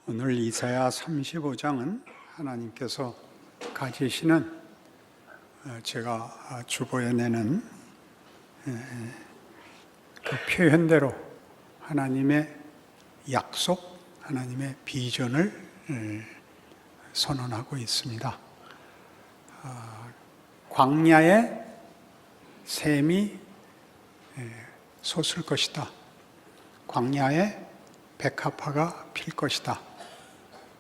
오늘 이사야 35장은 하나님께서 가지시는 제가 주보에 내는 그 표현대로 하나님의 약속, 하나님의 비전을 선언하고 있습니다. 광야에 샘이 솟을 것이다. 광야에 백합화가 필 것이다.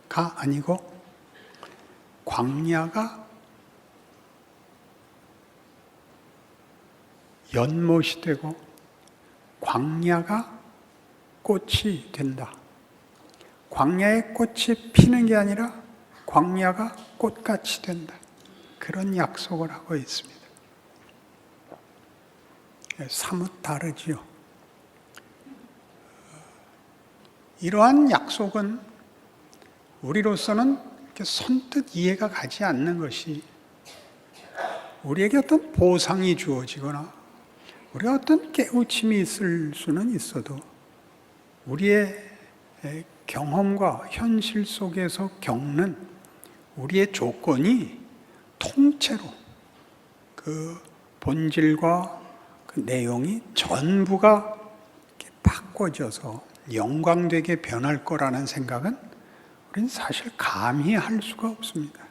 가 아니고 광야가 연못이 되고 광야가 꽃이 된다. 광야에 꽃이 피는 게 아니라 광야가 꽃같이 된다. 그런 약속을 하고 있습니다. 사뭇 다르지요. 이러한 약속은 우리로서는 이렇게 선뜻 이해가 가지 않는 것이, 우리에게 어떤 보상이 주어지거나 우리가 어떤 깨우침이 있을 수는 있어도 우리의 경험과 현실 속에서 겪는 우리의 조건이 통째로 그 본질과 그 내용이 전부가 이렇게 바꿔져서 영광되게 변할 거라는 생각은 우리는 사실 감히 할 수가 없습니다.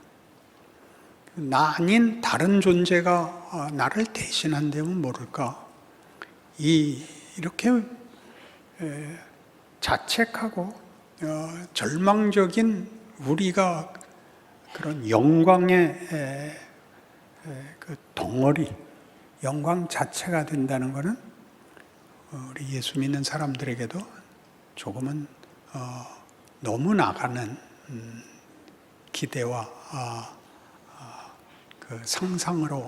나 아닌 다른 존재가 나를 대신한다면 모를까? 이렇게 자책하고 절망적인 우리가 그런 영광의 그 덩어리, 영광 자체가 된다는 것은 우리 예수 믿는 사람들에게도 조금은 너무 나가는 기대와 그 상상으로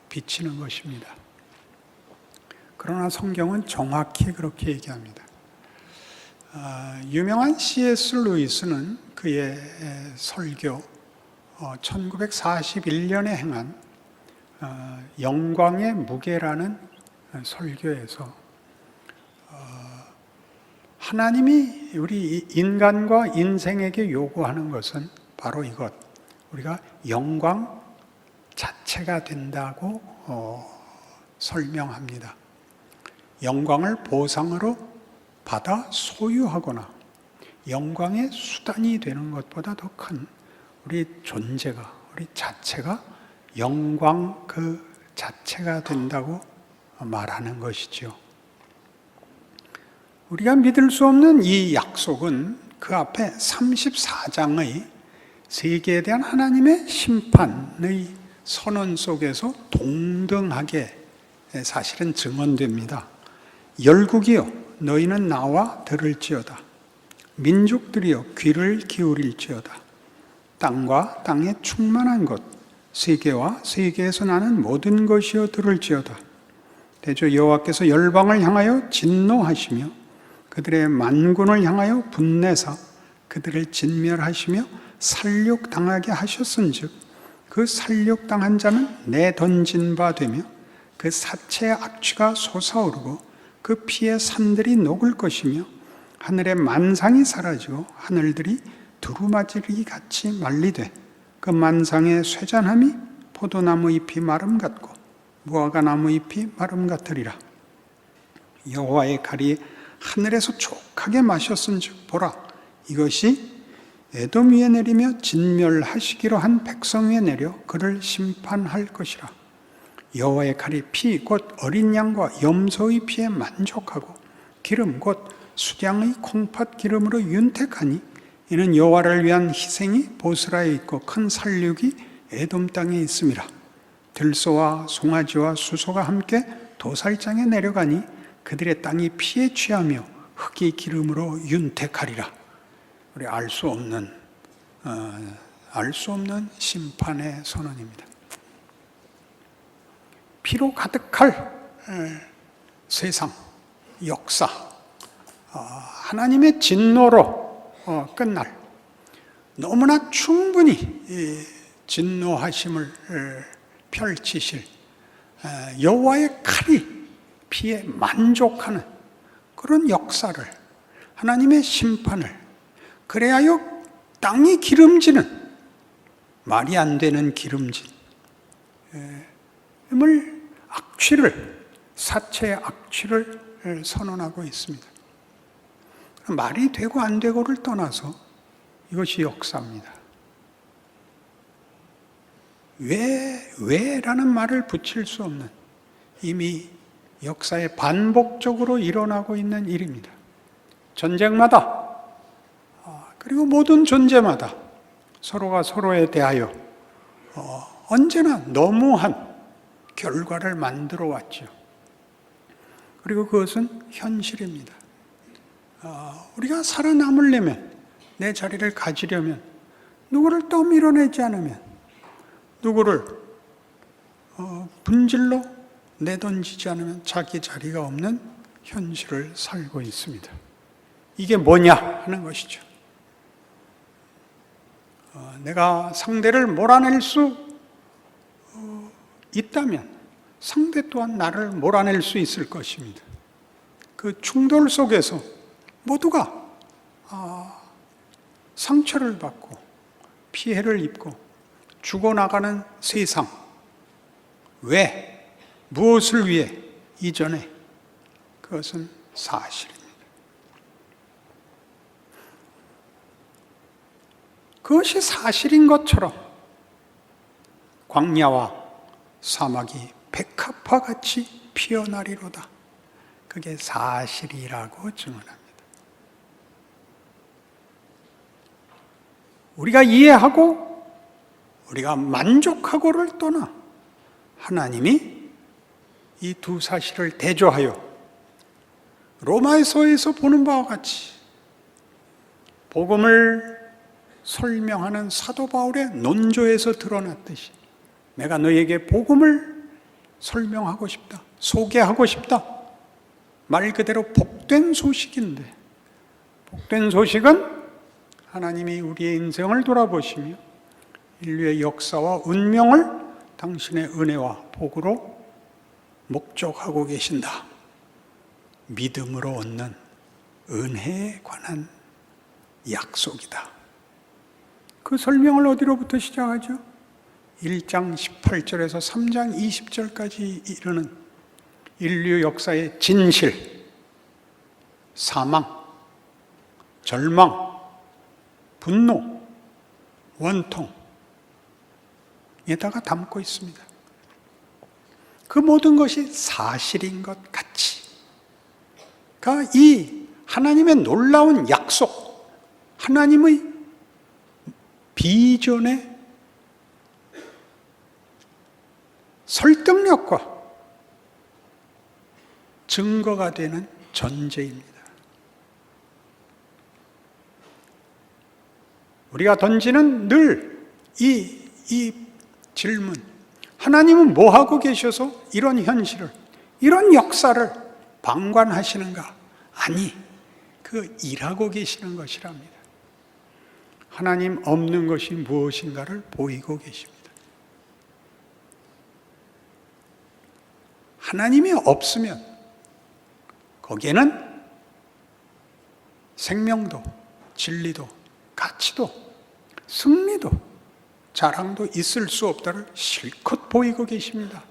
비치는 것입니다. 그러나 성경은 정확히 그렇게 얘기합니다. 유명한 C.S. 루이스는 그의 설교 1941년에 행한 영광의 무게라는 설교에서 하나님이 우리 인간과 인생에게 요구하는 것은 바로 이것, 우리가 영광 자체가 된다고 설명합니다. 영광을 보상으로 받아 소유하거나 영광의 수단이 되는 것보다 더 큰 우리 존재가, 우리 자체가 영광 그 자체가 된다고 말하는 것이지요. 우리가 믿을 수 없는 이 약속은 그 앞에 34장의 세계에 대한 하나님의 심판의 선언 속에서 동등하게 사실은 증언됩니다. 열국이여 너희는 나와 들을지어다. 민족들이여 귀를 기울일지어다. 땅과 땅에 충만한 것, 세계와 세계에서 나는 모든 것이여 들을지어다. 대저 여호와께서 열방을 향하여 진노하시며 그들의 만군을 향하여 분내사 그들을 진멸하시며 살육당하게 하셨은즉 그 살육당한 자는 내던진 바 되며 그 사체의 악취가 솟아오르고 그 피의 산들이 녹을 것이며 하늘의 만상이 사라지고 하늘들이 두루마지리 같이 말리되 그 만상의 쇠잔함이 포도나무 잎이 마름 같고 무화과 나무 잎이 마름 같으리라. 여호와의 칼이 하늘에서 족하게 마셨은즉 보라 이것이 에돔 위에 내리며 진멸하시기로 한 백성 위에 내려 그를 심판할 것이라. 여호와의 칼이 피 곧 어린 양과 염소의 피에 만족하고 기름 곧 수량의 콩팥 기름으로 윤택하니 이는 여호와를 위한 희생이 보스라에 있고 큰 살육이 에돔 땅에 있음이라. 들소와 송아지와 수소가 함께 도살장에 내려가니 그들의 땅이 피에 취하며 흙이 기름으로 윤택하리라. 우리 알 수 없는 심판의 선언입니다. 피로 가득할 세상, 역사, 하나님의 진노로 끝날, 너무나 충분히 진노하심을 펼치실 여호와의 칼이 피에 만족하는 그런 역사를, 하나님의 심판을, 그래야여 땅이 기름지는, 말이 안 되는 기름짐을, 악취를, 사체의 악취를 선언하고 있습니다. 말이 되고 안 되고를 떠나서 이것이 역사입니다. 왜라는 말을 붙일 수 없는, 이미 역사에 반복적으로 일어나고 있는 일입니다. 전쟁마다, 그리고 모든 존재마다 서로가 서로에 대하여 언제나 너무한 결과를 만들어 왔죠. 그리고 그것은 현실입니다. 우리가 살아남으려면, 내 자리를 가지려면, 누구를 떠밀어내지 않으면, 누구를 분질로 내던지지 않으면 자기 자리가 없는 현실을 살고 있습니다. 이게 뭐냐 하는 것이죠. 내가 상대를 몰아낼 수 있다면 상대 또한 나를 몰아낼 수 있을 것입니다. 그 충돌 속에서 모두가 상처를 받고 피해를 입고 죽어나가는 세상, 왜? 무엇을 위해? 이전에 그것은 사실입니다. 그것이 사실인 것처럼 광야와 사막이 백합화 같이 피어나리로다. 그게 사실이라고 증언합니다. 우리가 이해하고 우리가 만족하고를 떠나 하나님이 이 두 사실을 대조하여 로마서에서 보는 바와 같이 복음을 설명하는 사도 바울의 논조에서 드러났듯이 내가 너에게 복음을 설명하고 싶다, 소개하고 싶다. 말 그대로 복된 소식인데, 복된 소식은 하나님이 우리의 인생을 돌아보시며 인류의 역사와 운명을 당신의 은혜와 복으로 목적하고 계신다. 믿음으로 얻는 은혜에 관한 약속이다. 그 설명을 어디로부터 시작하죠? 1장 18절에서 3장 20절까지 이르는 인류 역사의 진실, 사망, 절망, 분노, 원통에다가 담고 있습니다. 그 모든 것이 사실인 것 같이, 그러니까 이 하나님의 놀라운 약속, 하나님의 비전의 설득력과 증거가 되는 전제입니다. 우리가 던지는 늘 이 질문, 하나님은 뭐 하고 계셔서 이런 현실을, 이런 역사를 방관하시는가? 아니, 그 일하고 계시는 것이랍니다. 하나님 없는 것이 무엇인가를 보이고 계십니다. 하나님이 없으면 거기에는 생명도, 진리도, 가치도, 승리도, 자랑도 있을 수 없다를 실컷 보이고 계십니다.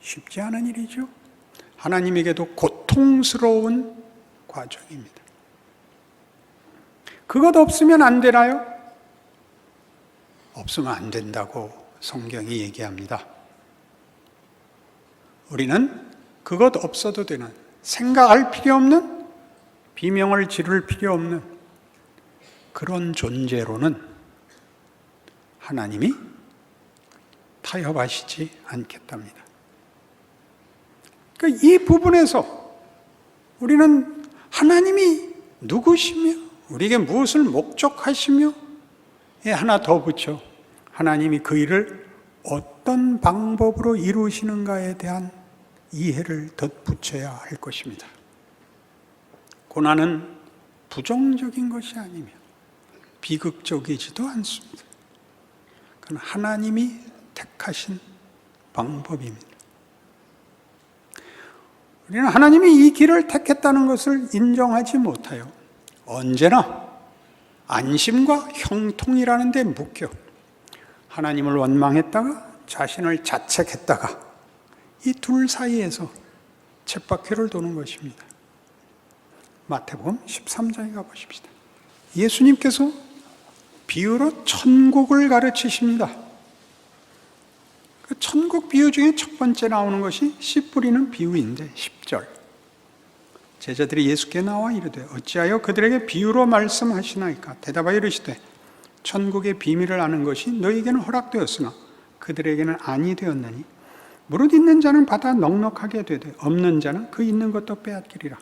쉽지 않은 일이죠. 하나님에게도 고통스러운 과정입니다. 그것 없으면 안 되나요? 없으면 안 된다고 성경이 얘기합니다. 우리는 그것 없어도 되는, 생각할 필요 없는, 비명을 지를 필요 없는 그런 존재로는 하나님이 타협하시지 않겠답니다. 그러니까 이 부분에서 우리는 하나님이 누구시며 우리에게 무엇을 목적하시며 하나 더 붙여 하나님이 그 일을 어떤 방법으로 이루시는가에 대한 이해를 덧붙여야 할 것입니다. 고난은 부정적인 것이 아니며 비극적이지도 않습니다. 그건 하나님이 택하신 방법입니다. 우리는 하나님이 이 길을 택했다는 것을 인정하지 못하여 언제나 안심과 형통이라는 데 묶여 하나님을 원망했다가 자신을 자책했다가 이 둘 사이에서 쳇바퀴를 도는 것입니다. 마태복음 13장에 가보십시다. 예수님께서 비유로 천국을 가르치십니다. 그 천국 비유 중에 첫 번째 나오는 것이 씨 뿌리는 비유인데 10절. 제자들이 예수께 나와 이르되 어찌하여 그들에게 비유로 말씀하시나이까? 대답하여 이르시되 천국의 비밀을 아는 것이 너희에게는 허락되었으나 그들에게는 아니 되었나니 무릇 있는 자는 받아 넉넉하게 되되 없는 자는 그 있는 것도 빼앗기리라.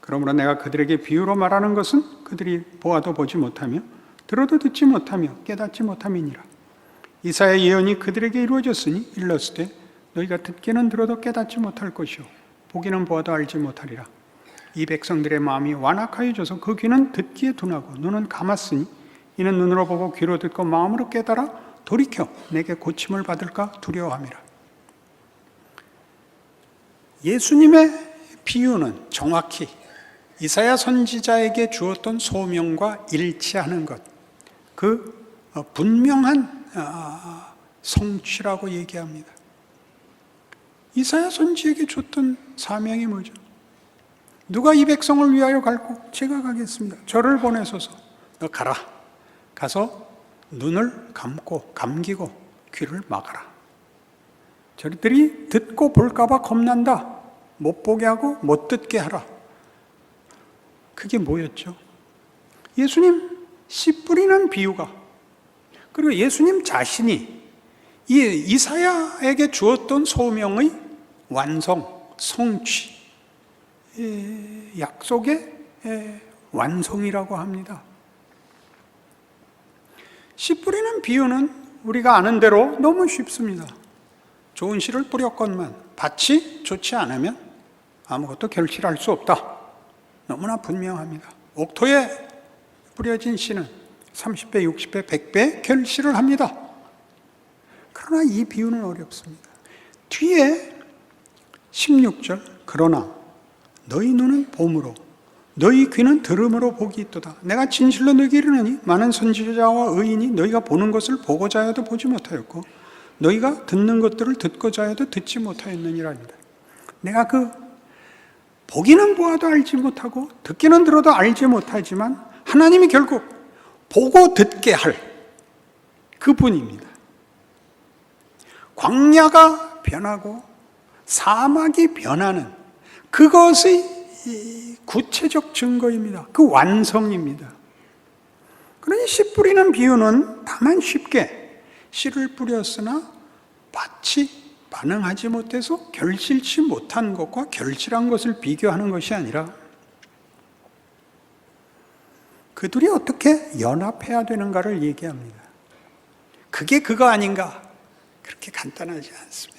그러므로 내가 그들에게 비유로 말하는 것은 그들이 보아도 보지 못하며 들어도 듣지 못하며 깨닫지 못함이니라. 이사야의 예언이 그들에게 이루어졌으니 일렀으되 너희가 듣기는 들어도 깨닫지 못할 것이요 보기는 보아도 알지 못하리라. 이 백성들의 마음이 완악하여져서 그 귀는 듣기에 둔하고 눈은 감았으니 이는 눈으로 보고 귀로 듣고 마음으로 깨달아 돌이켜 내게 고침을 받을까 두려워함이라. 예수님의 비유는 정확히 이사야 선지자에게 주었던 소명과 일치하는 것, 그 분명한 성취라고 얘기합니다. 이사야 선지에게 줬던 사명이 뭐죠? 누가 이 백성을 위하여 갈고 제가 가겠습니다. 저를 보내소서. 너 가라. 가서 눈을 감고 감기고 귀를 막아라. 저들이 듣고 볼까 봐 겁난다. 못 보게 하고 못 듣게 하라. 그게 뭐였죠? 예수님 씨 뿌리는 비유가, 그리고 예수님 자신이 이 이사야에게 주었던 소명의 완성, 성취, 약속의 완성이라고 합니다. 씨 뿌리는 비유는 우리가 아는 대로 너무 쉽습니다. 좋은 씨를 뿌렸건만 밭이 좋지 않으면 아무것도 결실할 수 없다. 너무나 분명합니다. 옥토에 뿌려진 씨는 30배, 60배, 100배 결실을 합니다. 그러나 이 비유는 어렵습니다. 뒤에 16절, 그러나 너희 눈은 봄으로 너희 귀는 들음으로 복이 있도다. 내가 진실로 너희에게 이르노니 많은 선지자와 의인이 너희가 보는 것을 보고자 하여도 보지 못하였고 너희가 듣는 것들을 듣고자 하여도 듣지 못하였느니라 합니다. 내가 그 보기는 보아도 알지 못하고 듣기는 들어도 알지 못하지만 하나님이 결국 보고 듣게 할 그분입니다. 광야가 변하고 사막이 변하는 그것의 구체적 증거입니다. 그 완성입니다. 그러니 씨 뿌리는 비유는 다만 쉽게 씨를 뿌렸으나 밭이 반응하지 못해서 결실치 못한 것과 결실한 것을 비교하는 것이 아니라 그들이 어떻게 연합해야 되는가를 얘기합니다. 그게 그거 아닌가? 그렇게 간단하지 않습니다.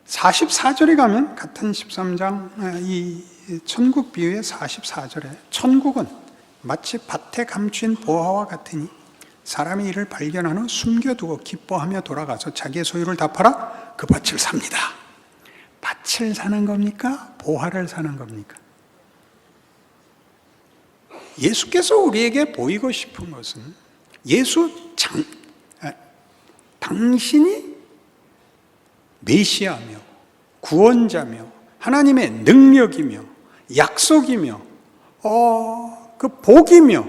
44절에 가면 같은 13장 이 천국 비유의 44절에 천국은 마치 밭에 감춘 보화와 같으니 사람이 이를 발견한 후 숨겨두고 기뻐하며 돌아가서 자기의 소유를 다 팔아 그 밭을 삽니다. 밭을 사는 겁니까? 보화를 사는 겁니까? 예수께서 우리에게 보이고 싶은 것은 당신이 메시아며 구원자며 하나님의 능력이며 약속이며 그 복이며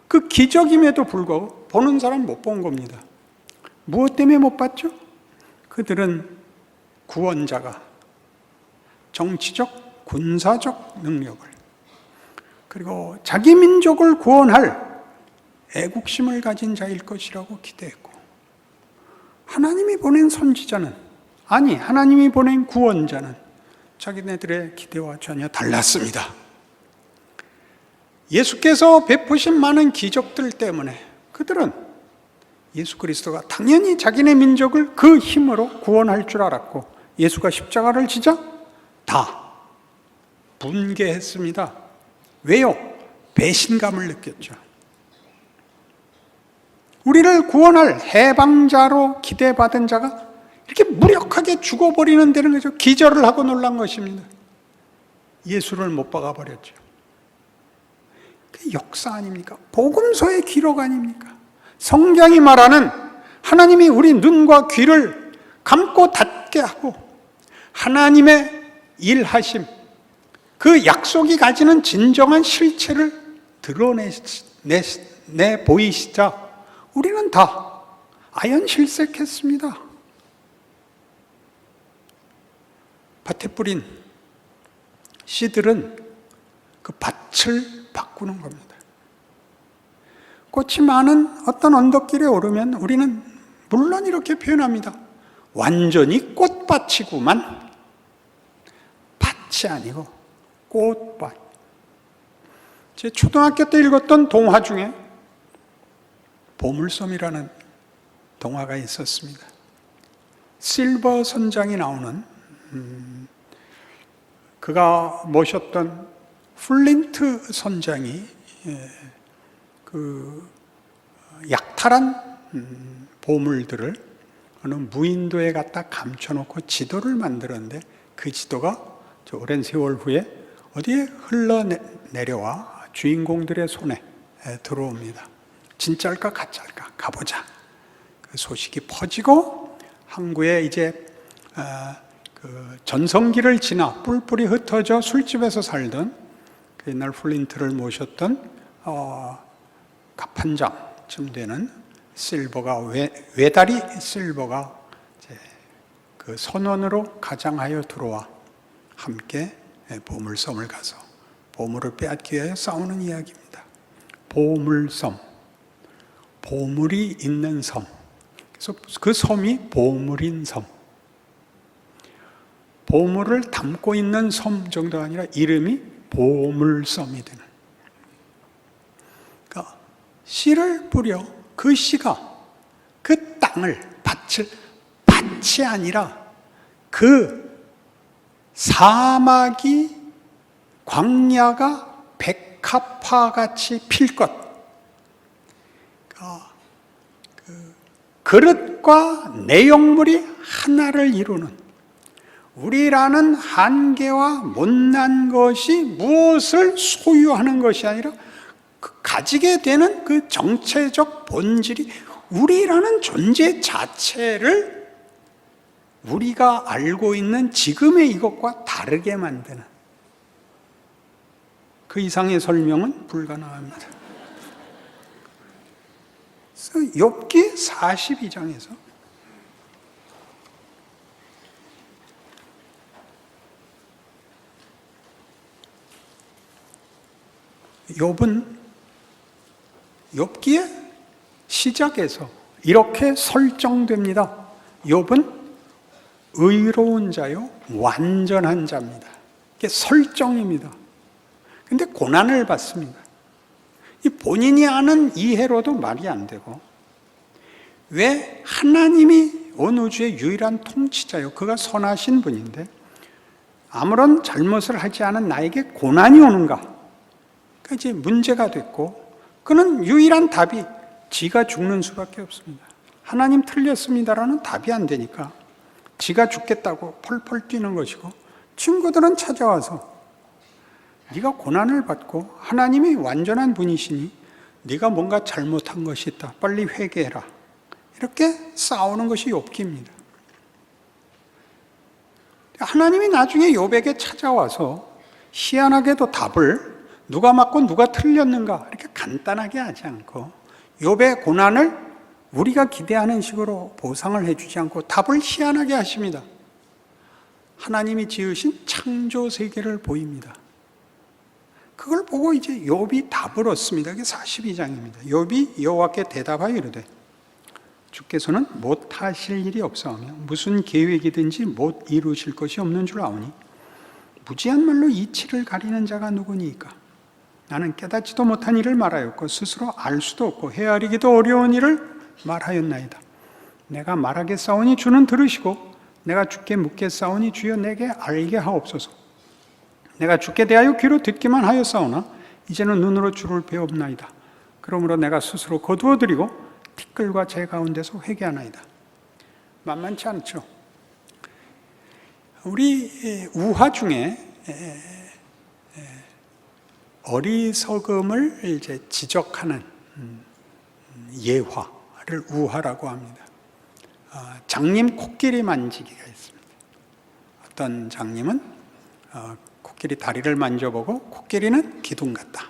그 기적임에도 불구하고 보는 사람 못 본 겁니다. 무엇 때문에 못 봤죠? 그들은 구원자가 정치적, 군사적 능력을 그리고 자기 민족을 구원할 애국심을 가진 자일 것이라고 기대했고 하나님이 보낸 선지자는 하나님이 보낸 구원자는 자기네들의 기대와 전혀 달랐습니다. 예수께서 베푸신 많은 기적들 때문에 그들은 예수 그리스도가 당연히 자기네 민족을 그 힘으로 구원할 줄 알았고 예수가 십자가를 지자 다 분개했습니다. 왜요? 배신감을 느꼈죠. 우리를 구원할 해방자로 기대받은 자가 이렇게 무력하게 죽어버리는 데는 거죠. 기절을 하고 놀란 것입니다. 예수를 못 박아버렸죠. 그 역사 아닙니까? 복음서의 기록 아닙니까? 성경이 말하는 하나님이 우리 눈과 귀를 감고 닫게 하고 하나님의 일하심, 그 약속이 가지는 진정한 실체를 드러내 보이시자 우리는 다 아연실색했습니다. 밭에 뿌린 씨들은 그 밭을 바꾸는 겁니다. 꽃이 많은 어떤 언덕길에 오르면 우리는 물론 이렇게 표현합니다. 완전히 꽃밭이구만. 밭이 아니고 꽃밭. 제 초등학교 때 읽었던 동화 중에 보물섬이라는 동화가 있었습니다. 실버 선장이 나오는 그가 모셨던 플린트 선장이 그 약탈한 보물들을 어느 무인도에 갖다 감춰놓고 지도를 만들었는데 그 지도가 저 오랜 세월 후에 어디에 흘러내려와 주인공들의 손에 들어옵니다. 진짜일까 가짜일까 가보자. 그 소식이 퍼지고 항구에 이제 그 전성기를 지나 뿔뿔이 흩어져 술집에서 살던 그 옛날 플린트를 모셨던 갑판장쯤 되는 실버가 외다리 실버가 이제 그 선원으로 가장하여 들어와 함께 보물섬을 가서 보물을 빼앗기 위하여 싸우는 이야기입니다. 보물섬, 보물이 있는 섬. 그래서 그 섬이 보물인 섬. 보물을 담고 있는 섬 정도가 아니라 이름이 보물섬이 되는. 그러니까 씨를 뿌려 그 씨가 그 땅을 밭이 아니라 그 사막이 광야가 백합화같이 필 것. 그 그릇과 내용물이 하나를 이루는 우리라는 한계와 못난 것이 무엇을 소유하는 것이 아니라 가지게 되는 그 정체적 본질이 우리라는 존재 자체를 우리가 알고 있는 지금의 이것과 다르게 만드는 그 이상의 설명은 불가능합니다. 그래서 욥기 42장에서 욥은 욥기의 시작에서 이렇게 설정됩니다. 욥은 의로운 자요 완전한 자입니다. 이게 설정입니다. 근데 고난을 받습니다. 이 본인이 아는 이해로도 말이 안 되고 왜 하나님이 온 우주의 유일한 통치자요 그가 선하신 분인데 아무런 잘못을 하지 않은 나에게 고난이 오는가? 그러니까 이제 문제가 됐고 그는 유일한 답이 지가 죽는 수밖에 없습니다. 하나님 틀렸습니다라는 답이 안 되니까 지가 죽겠다고 펄펄 뛰는 것이고 친구들은 찾아와서 네가 고난을 받고 하나님이 완전한 분이시니 네가 뭔가 잘못한 것이 있다. 빨리 회개해라. 이렇게 싸우는 것이 욥기입니다. 하나님이 나중에 욥에게 찾아와서 희한하게도 답을 누가 맞고 누가 틀렸는가 이렇게 간단하게 하지 않고 욥의 고난을 우리가 기대하는 식으로 보상을 해주지 않고 답을 희한하게 하십니다. 하나님이 지으신 창조 세계를 보입니다. 그걸 보고 이제 욥이 답을 얻습니다. 이게 42장입니다. 욥이 여호와께 대답하여 이르되 주께서는 못하실 일이 없사오며 무슨 계획이든지 못 이루실 것이 없는 줄 아오니 무지한 말로 이치를 가리는 자가 누구니까 나는 깨닫지도 못한 일을 말하였고 스스로 알 수도 없고 헤아리기도 어려운 일을 말하였나이다. 내가 말하겠사오니 주는 들으시고 내가 주께 묻겠사오니 주여 내게 알게 하옵소서. 내가 주께 대하여 귀로 듣기만 하였사오나 이제는 눈으로 주를 배옵나이다. 그러므로 내가 스스로 거두어드리고 티끌과 재 가운데서 회개하나이다. 만만치 않죠. 우리 우화 중에 어리석음을 이제 지적하는 예화를 우화라고 합니다. 장님 코끼리 만지기가 있습니다. 어떤 장님은 코끼리 다리를 만져보고 코끼리는 기둥 같다.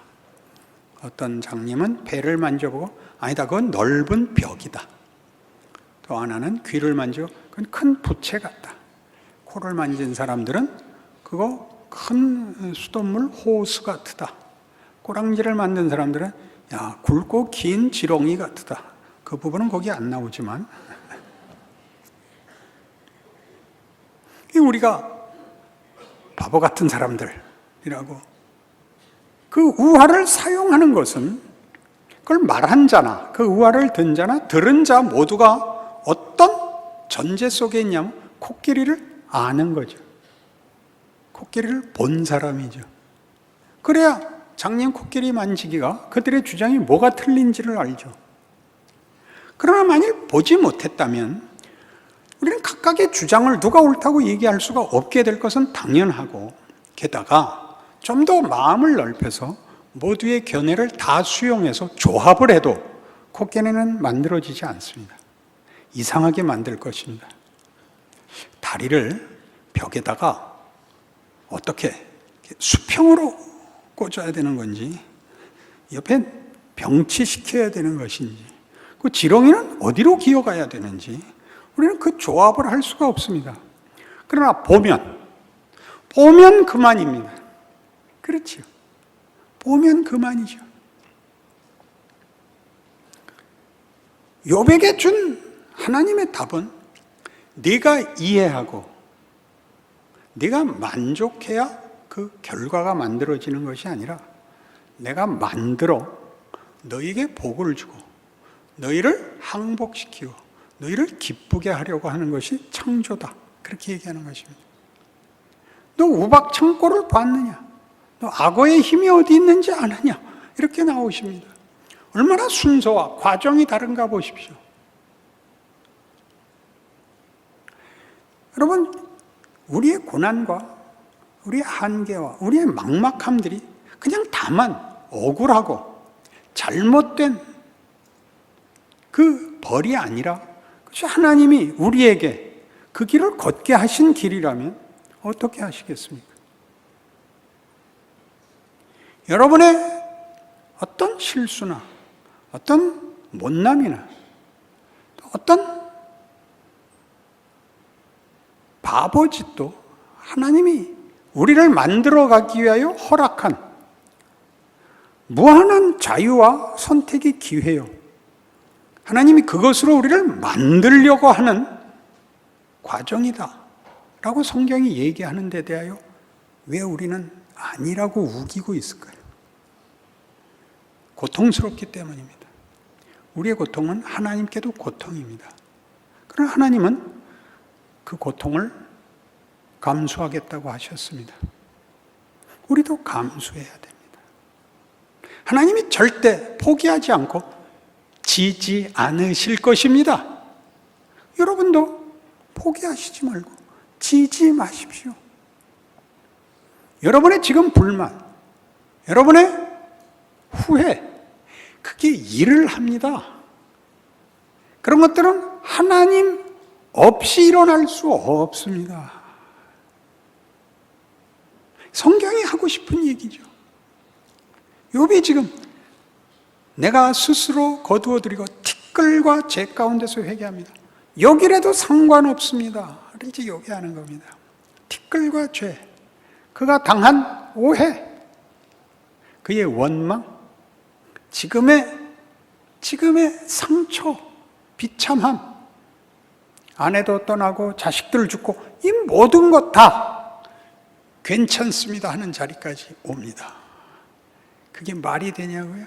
어떤 장님은 배를 만져보고 아니다, 그건 넓은 벽이다. 또 하나는 귀를 만지고 그건 큰 부채 같다. 코를 만진 사람들은 그거 큰 수돗물 호수 같다. 꼬랑지를 만든 사람들은 야, 굵고 긴 지렁이 같다. 그 부분은 거기 안 나오지만 우리가 바보 같은 사람들이라고 그 우화를 사용하는 것은 그걸 말한 자나 그 우화를 든 자나 들은 자 모두가 어떤 전제 속에 있냐면 코끼리를 아는 거죠. 코끼리를 본 사람이죠. 그래야 장님 코끼리 만지기가 그들의 주장이 뭐가 틀린지를 알죠. 그러나 만일 보지 못했다면 우리는 각각의 주장을 누가 옳다고 얘기할 수가 없게 될 것은 당연하고, 게다가 좀 더 마음을 넓혀서 모두의 견해를 다 수용해서 조합을 해도 코끼리는 만들어지지 않습니다. 이상하게 만들 것입니다. 다리를 벽에다가 어떻게 수평으로 꽂아야 되는 건지, 옆에 병치시켜야 되는 것인지, 그 지렁이는 어디로 기어가야 되는지 우리는 그 조합을 할 수가 없습니다. 그러나 보면 그만입니다. 그렇죠. 보면 그만이죠. 욥에게 준 하나님의 답은 네가 이해하고 네가 만족해야 그 결과가 만들어지는 것이 아니라 내가 만들어 너에게 복을 주고 너희를 항복시키고 너희를 기쁘게 하려고 하는 것이 창조다. 그렇게 얘기하는 것입니다. 너 우박 창고를 봤느냐? 너 악어의 힘이 어디 있는지 아느냐? 이렇게 나오십니다. 얼마나 순서와 과정이 다른가 보십시오. 여러분, 우리의 고난과 우리의 한계와 우리의 막막함들이 그냥 다만 억울하고 잘못된 그 벌이 아니라 하나님이 우리에게 그 길을 걷게 하신 길이라면 어떻게 하시겠습니까? 여러분의 어떤 실수나 어떤 못남이나 어떤 바보짓도 하나님이 우리를 만들어가기 위하여 허락한 무한한 자유와 선택의 기회요. 하나님이 그것으로 우리를 만들려고 하는 과정이다 라고 성경이 얘기하는 데 대하여 왜 우리는 아니라고 우기고 있을까요? 고통스럽기 때문입니다. 우리의 고통은 하나님께도 고통입니다. 그러나 하나님은 그 고통을 감수하겠다고 하셨습니다. 우리도 감수해야 됩니다. 하나님이 절대 포기하지 않고 지지 않으실 것입니다. 여러분도 포기하시지 말고 지지 마십시오. 여러분의 지금 불만, 여러분의 후회, 그게 일을 합니다. 그런 것들은 하나님 없이 일어날 수 없습니다. 성경이 하고 싶은 얘기죠. 욥이 지금 내가 스스로 거두어드리고 티끌과 재 가운데서 회개합니다. 여기라도 상관없습니다. 이제 욥이 하는 겁니다. 티끌과 죄, 그가 당한 오해, 그의 원망, 지금의 상처, 비참함, 아내도 떠나고 자식들 죽고 이 모든 것 다 괜찮습니다 하는 자리까지 옵니다. 그게 말이 되냐고요?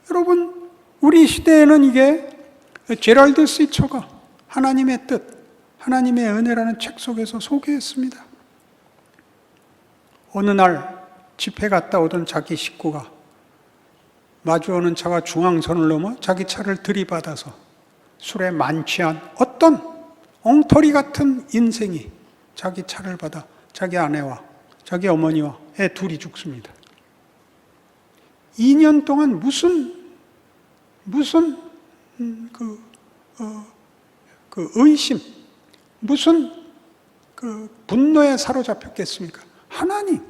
여러분, 우리 시대에는 이게 제랄드 시처가 하나님의 뜻, 하나님의 은혜라는 책 속에서 소개했습니다. 어느 날 집회 갔다 오던 자기 식구가 마주오는 차가 중앙선을 넘어 자기 차를 들이받아서 술에 만취한 어떤 엉터리 같은 인생이 자기 차를 받아 자기 아내와 자기 어머니와 애 둘이 죽습니다. 2년 동안 무슨 의심, 무슨 분노에 사로잡혔겠습니까? 하나님,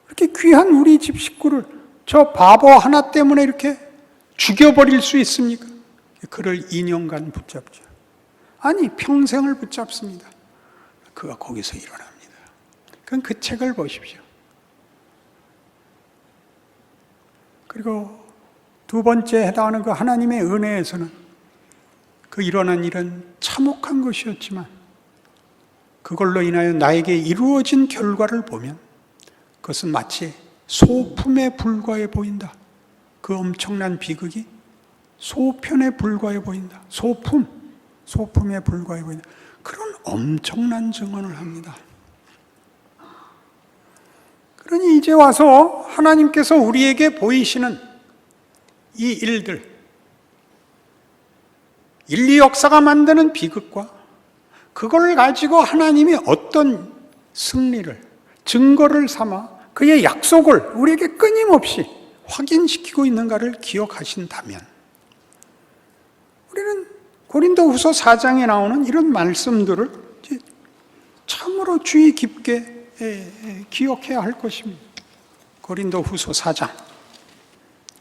이렇게 귀한 우리 집 식구를 저 바보 하나 때문에 이렇게 죽여버릴 수 있습니까? 그를 2년간 붙잡죠. 아니, 평생을 붙잡습니다. 그가 거기서 일어납니다. 그럼 그 책을 보십시오. 그리고 두 번째 해당하는 그 하나님의 은혜에서는 그 일어난 일은 참혹한 것이었지만 그걸로 인하여 나에게 이루어진 결과를 보면 그것은 마치 소품에 불과해 보인다. 그 엄청난 비극이 소편에 불과해 보인다. 소품에 불과해 보인다. 그런 엄청난 증언을 합니다. 그러니 이제 와서 하나님께서 우리에게 보이시는 이 일들, 인류 역사가 만드는 비극과 그걸 가지고 하나님이 어떤 승리를, 증거를 삼아 그의 약속을 우리에게 끊임없이 확인시키고 있는가를 기억하신다면 우리는 고린도후서 4장에 나오는 이런 말씀들을 참으로 주의 깊게 기억해야 할 것입니다. 고린도후서 4장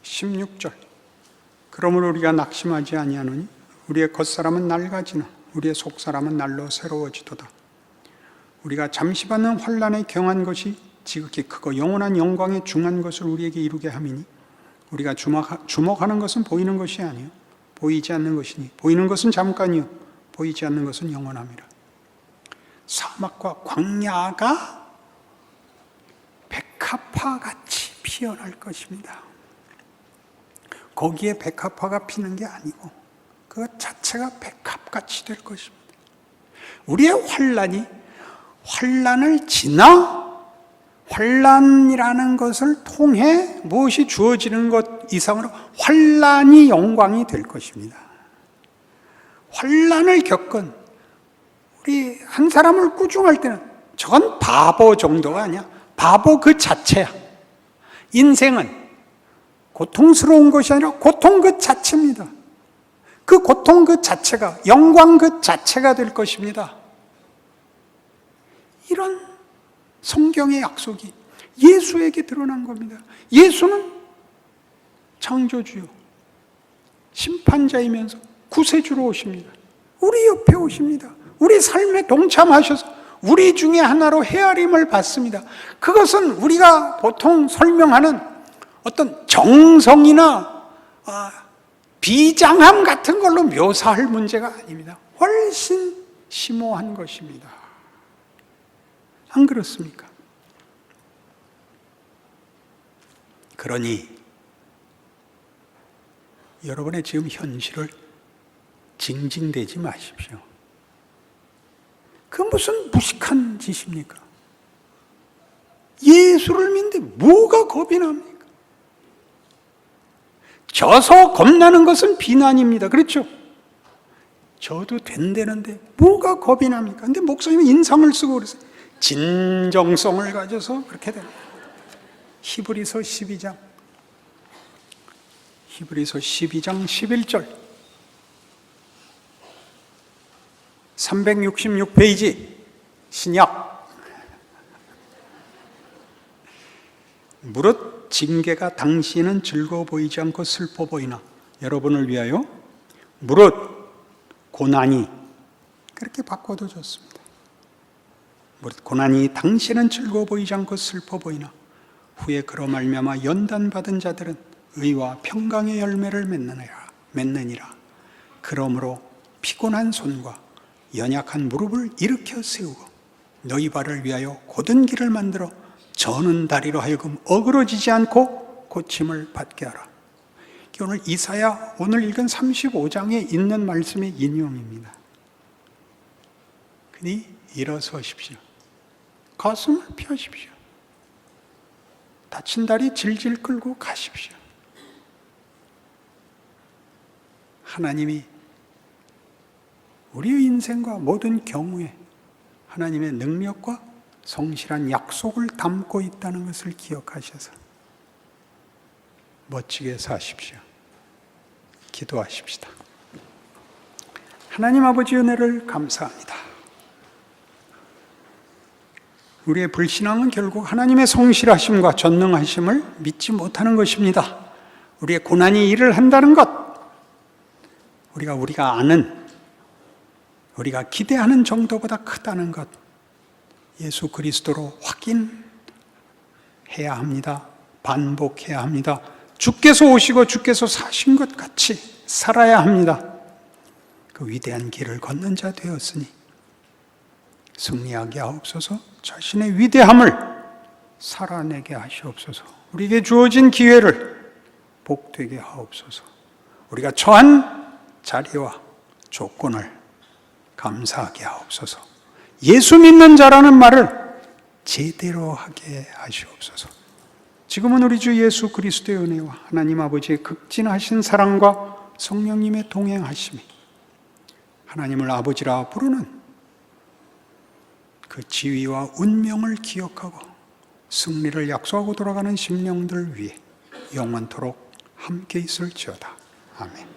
16절. 그러므로 우리가 낙심하지 아니하노니 우리의 겉사람은 낡아지나 우리의 속사람은 날로 새로워지도다. 우리가 잠시 받는 환난에 경한 것이 지극히 크고 영원한 영광에 중한 것을 우리에게 이루게 함이니 우리가 주목하는 것은 보이는 것이 아니요 보이지 않는 것이니 보이는 것은 잠깐이요 보이지 않는 것은 영원함이라. 사막과 광야가 백합화같이 피어날 것입니다. 거기에 백합화가 피는 게 아니고 그 자체가 백합같이 될 것입니다. 우리의 환난을 지나 환난이라는 것을 통해 무엇이 주어지는 것 이상으로 환난이 영광이 될 것입니다. 환난을 겪은 우리 한 사람을 꾸중할 때는 저건 바보 정도가 아니야. 바보 그 자체야. 인생은 고통스러운 것이 아니라 고통 그 자체입니다. 그 고통 그 자체가 영광 그 자체가 될 것입니다. 이런 성경의 약속이 예수에게 드러난 겁니다. 예수는 창조주요 심판자이면서 구세주로 오십니다. 우리 옆에 오십니다. 우리 삶에 동참하셔서 우리 중에 하나로 헤아림을 받습니다. 그것은 우리가 보통 설명하는 어떤 정성이나 비장함 같은 걸로 묘사할 문제가 아닙니다. 훨씬 심오한 것입니다. 안 그렇습니까? 그러니 여러분의 지금 현실을 징징대지 마십시오. 그 무슨 무식한 짓입니까? 예수를 믿는데 뭐가 겁이 납니까? 져서 겁나는 것은 비난입니다. 그렇죠? 져도 된다는데 뭐가 겁이 납니까? 근데 목사님이 인상을 쓰고 그랬어요. 진정성을 가져서 그렇게 됩니다. 히브리서 12장 11절 366페이지 신약. 무릇 징계가 당시에는 즐거워 보이지 않고 슬퍼 보이나 여러분을 위하여 무릇 고난이, 그렇게 바꿔도 좋습니다. 무릇 고난이 당시에는 즐거워 보이지 않고 슬퍼 보이나 후에 그로 말미암아 연단받은 자들은 의와 평강의 열매를 맺느니라. 그러므로 피곤한 손과 연약한 무릎을 일으켜 세우고 너희 발을 위하여 곧은 길을 만들어 저는 다리로 하여금 어그러지지 않고 고침을 받게 하라. 오늘 이사야 오늘 읽은 35장에 있는 말씀의 인용입니다. 그니 일어서십시오. 가슴을 펴십시오. 다친 다리 질질 끌고 가십시오. 하나님이 우리의 인생과 모든 경우에 하나님의 능력과 성실한 약속을 담고 있다는 것을 기억하셔서 멋지게 사십시오. 기도하십시다. 하나님 아버지 은혜를 감사합니다. 우리의 불신앙은 결국 하나님의 성실하심과 전능하심을 믿지 못하는 것입니다. 우리의 고난이 일을 한다는 것, 우리가 아는, 우리가 기대하는 정도보다 크다는 것, 예수 그리스도로 확인해야 합니다. 반복해야 합니다. 주께서 오시고 주께서 사신 것 같이 살아야 합니다. 그 위대한 길을 걷는 자 되었으니 승리하게 하옵소서. 자신의 위대함을 살아내게 하시옵소서. 우리에게 주어진 기회를 복되게 하옵소서. 우리가 처한 자리와 조건을 감사하게 하옵소서. 예수 믿는 자라는 말을 제대로 하게 하시옵소서. 지금은 우리 주 예수 그리스도의 은혜와 하나님 아버지의 극진하신 사랑과 성령님의 동행하심이 하나님을 아버지라 부르는 그 지위와 운명을 기억하고 승리를 약속하고 돌아가는 심령들 위해 영원토록 함께 있을지어다. 아멘.